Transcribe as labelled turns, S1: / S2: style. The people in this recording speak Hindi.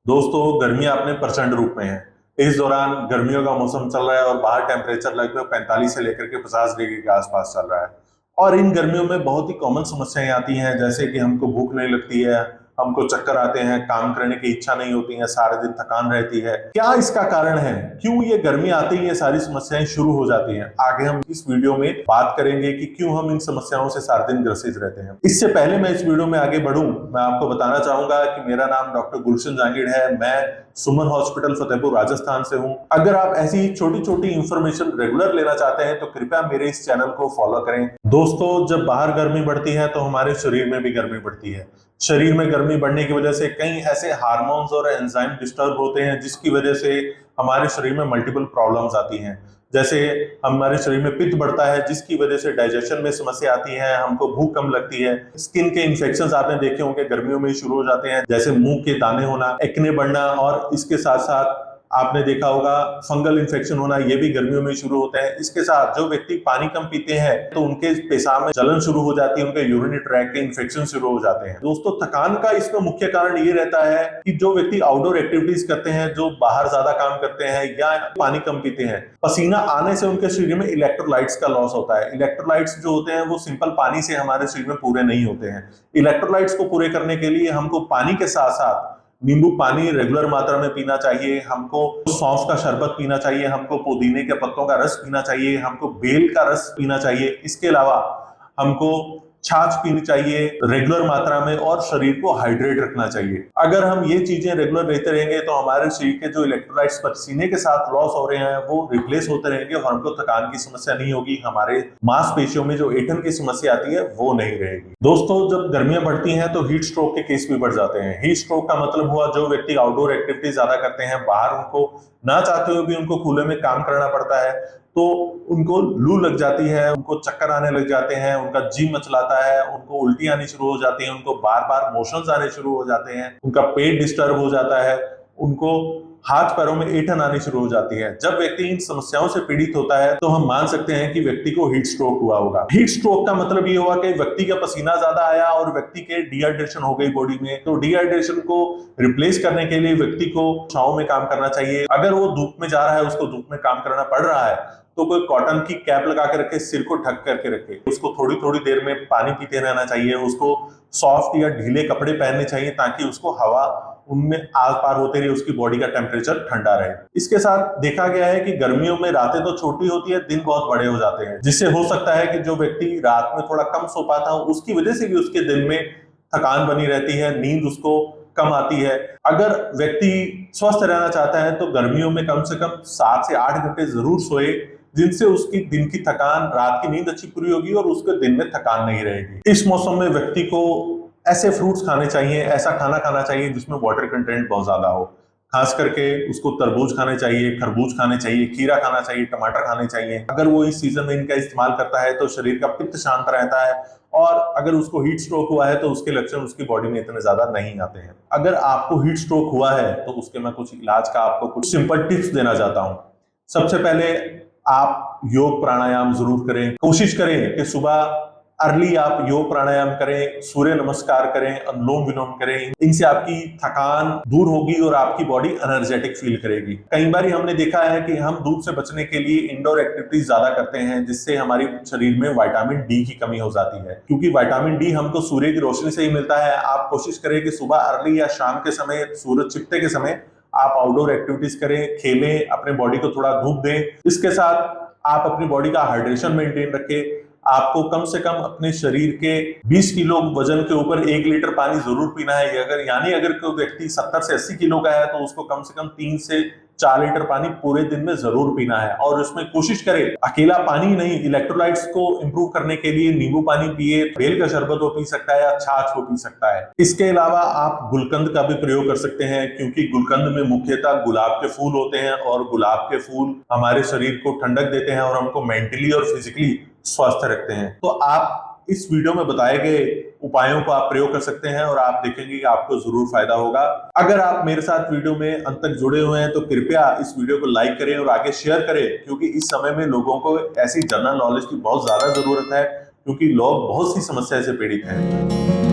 S1: दोस्तों, गर्मियां अपने प्रचंड रूप में है। इस दौरान गर्मियों का मौसम चल रहा है और बाहर टेम्परेचर लगभग 45 से लेकर के 50 डिग्री के आसपास चल रहा है। और इन गर्मियों में बहुत ही कॉमन समस्याएं आती हैं, जैसे कि हमको भूख नहीं लगती है, हमको चक्कर आते हैं, काम करने की इच्छा नहीं होती है, सारे दिन थकान रहती है। क्या इसका कारण है? क्यों ये गर्मी आते ही ये सारी समस्याएं शुरू हो जाती हैं? आगे हम इस वीडियो में बात करेंगे कि क्यों हम इन समस्याओं से सारे दिन ग्रसित रहते हैं। इससे पहले मैं इस वीडियो में आगे बढ़ूं, मैं आपको बताना चाहूंगा कि मेरा नाम डॉक्टर गुलशन जहांगीर है। मैं सुमन हॉस्पिटल फतेहपुर राजस्थान से हूं। अगर आप ऐसी छोटी छोटी इंफॉर्मेशन रेगुलर लेना चाहते हैं तो कृपया मेरे इस चैनल को फॉलो करें। दोस्तों, जब बाहर गर्मी बढ़ती है तो हमारे शरीर में भी गर्मी बढ़ती है। शरीर में गर्मी बढ़ने की वजह से कई ऐसे हार्मोन्स और एंजाइम डिस्टर्ब होते हैं, जिसकी वजह से हमारे शरीर में मल्टीपल प्रॉब्लम्स आती हैं। जैसे हमारे शरीर में पित्त बढ़ता है, जिसकी वजह से डाइजेशन में समस्या आती है, हमको भूख कम लगती है। स्किन के इन्फेक्शंस आपने देखे होंगे गर्मियों में शुरू हो जाते हैं, जैसे मुंह के दाने होना, एक्ने बढ़ना, और इसके साथ साथ आपने देखा होगा फंगल इन्फेक्शन होना, ये भी गर्मियों में शुरू होते हैं। इसके साथ जो व्यक्ति पानी कम पीते हैं तो उनके पेशाब में जलन शुरू हो जाती है, उनके यूरिनरी ट्रैक्ट के इन्फेक्शन शुरू हो जाते हैं। दोस्तों, थकान का इसमें मुख्य कारण ये रहता है कि जो व्यक्ति आउटडोर एक्टिविटीज करते हैं, जो बाहर ज्यादा काम करते हैं या पानी कम पीते हैं, पसीना आने से उनके शरीर में इलेक्ट्रोलाइट्स का लॉस होता है। इलेक्ट्रोलाइट्स जो होते हैं वो सिंपल पानी से हमारे शरीर में पूरे नहीं होते हैं। इलेक्ट्रोलाइट्स को पूरे करने के लिए हमको पानी के साथ साथ नींबू पानी रेगुलर मात्रा में पीना चाहिए, हमको सौंफ का शरबत पीना चाहिए, हमको पुदीने के पत्तों का रस पीना चाहिए, हमको बेल का रस पीना चाहिए। इसके अलावा हमको छाछ पीनी चाहिए रेगुलर मात्रा में और शरीर को हाइड्रेट रखना चाहिए। अगर हम ये चीजें रेगुलर लेते रहेंगे तो हमारे शरीर के जो इलेक्ट्रोलाइट्स पसीने के साथ लॉस हो रहे हैं वो रिप्लेस होते रहेंगे और हमको थकान की समस्या नहीं होगी, हमारे मांसपेशियों में जो ऐंठन की समस्या आती है वो नहीं रहेगी। दोस्तों, जब गर्मियां बढ़ती हैं तो हीट स्ट्रोक के केस भी बढ़ जाते हैं। हीट स्ट्रोक का मतलब हुआ जो व्यक्ति आउटडोर एक्टिविटी ज्यादा करते हैं, बाहर उनको ना चाहते हुए भी उनको खुले में काम करना पड़ता है, तो उनको लू लग जाती है, उनको चक्कर आने लग जाते हैं, उनका जी मचलाता है, उनको उल्टी आनी शुरू हो जाती है, उनको बार बार मोशंस आने शुरू हो जाते हैं, उनका पेट डिस्टर्ब हो जाता है, उनको हाथ पैरों में ऐंठन आनी शुरू हो जाती है। जब व्यक्ति इन समस्याओं से पीड़ित होता है तो हम मान सकते हैं कि व्यक्ति को हीट स्ट्रोक हुआ होगा। हीट स्ट्रोक का मतलब ये हुआ कि व्यक्ति का पसीना ज्यादा आया और व्यक्ति के डिहाइड्रेशन हो गई बॉडी में। तो डिहाइड्रेशन को रिप्लेस करने के लिए व्यक्ति को छांव में काम करना चाहिए। अगर वो धूप में जा रहा है, उसको धूप में काम करना पड़ रहा है, तो कोई कॉटन की कैप लगा के रखे, सिर को ढक करके रखे, उसको थोड़ी थोड़ी देर में पानी पीते रहना चाहिए, उसको सॉफ्ट या ढीले कपड़े पहनने चाहिए ताकि उसको हवा उनमें आर पार होते रहे, उसकी बॉडी का टेम्परेचर ठंडा रहे। इसके साथ देखा गया है कि गर्मियों में रातें तो छोटी होती है, दिन बहुत बड़े हो जाते हैं, जिससे हो सकता है कि जो व्यक्ति रात में थोड़ा कम सो पाता हो उसकी वजह से भी उसके दिन में थकान बनी रहती है, नींद उसको कम आती है। अगर व्यक्ति स्वस्थ रहना चाहता है तो गर्मियों में कम से कम 7 से 8 घंटे जरूर सोए, जिनसे उसकी दिन की थकान, रात की नींद अच्छी पूरी होगी और उसके दिन में थकान नहीं रहेगी। इस मौसम में व्यक्ति को ऐसे फ्रूट्स खाने चाहिए, ऐसा खाना खाना चाहिए जिसमें वाटर कंटेंट बहुत ज्यादा हो। खास करके उसको तरबूज खाने चाहिए, खरबूज खाने चाहिए, खीरा खाना चाहिए, टमाटर खाने चाहिए। अगर वो इस सीजन में इनका इस्तेमाल करता है तो शरीर का पित्त शांत रहता है और अगर उसको हीट स्ट्रोक हुआ है तो उसके लक्षण उसकी बॉडी में इतने ज्यादा नहीं आते हैं। अगर आपको हीट स्ट्रोक हुआ है तो उसके मैं कुछ इलाज का आपको कुछ सिंपल टिप्स देना चाहता हूं। सबसे पहले आप योग प्राणायाम जरूर करें। कोशिश करें कि सुबह अर्ली आप योग प्राणायाम करें, सूर्य नमस्कार करें, अनुलोम विलोम करें। इनसे आपकी थकान दूर होगी और आपकी बॉडी एनर्जेटिक फील करेगी। कई बार हमने देखा है कि हम धूप से बचने के लिए इंडोर एक्टिविटीज ज्यादा करते हैं, जिससे हमारी शरीर में विटामिन डी की कमी हो जाती है, क्योंकि विटामिन डी हमको सूर्य की रोशनी से ही मिलता है। आप कोशिश करें कि सुबह अर्ली या शाम के समय, सूरज छिपते के समय आप आउटडोर एक्टिविटीज करें, खेलें, अपने बॉडी को थोड़ा धूप दें। इसके साथ आप अपनी बॉडी का हाइड्रेशन मेंटेन रखें। आपको कम से कम अपने शरीर के 20 किलो वजन के ऊपर 1 लीटर पानी जरूर पीना है। अगर कोई व्यक्ति 70 से 80 किलो का है तो उसको कम से कम 3 से 4 लीटर पानी पूरे दिन में जरूर पीना है। और उसमें कोशिश करें अकेला पानी नहीं, इलेक्ट्रोलाइट्स को इंप्रूव करने के लिए नींबू पानी पिए, बेल का शरबत वो पी सकता है या छाछ वो पी सकता है। इसके अलावा आप गुलकंद का भी प्रयोग कर सकते हैं, क्योंकि गुलकंद में मुख्यतः गुलाब के फूल होते हैं और गुलाब के फूल हमारे शरीर को ठंडक देते हैं और हमको मेंटली और फिजिकली स्वस्थ रखते हैं। तो आप इस वीडियो में बताए गए उपायों को आप प्रयोग कर सकते हैं और आप देखेंगे कि आपको जरूर फायदा होगा। अगर आप मेरे साथ वीडियो में अंत तक जुड़े हुए हैं तो कृपया इस वीडियो को लाइक करें और आगे शेयर करें, क्योंकि इस समय में लोगों को ऐसी जनरल नॉलेज की बहुत ज्यादा जरूरत है, क्योंकि लोग बहुत सी समस्या से पीड़ित हैं।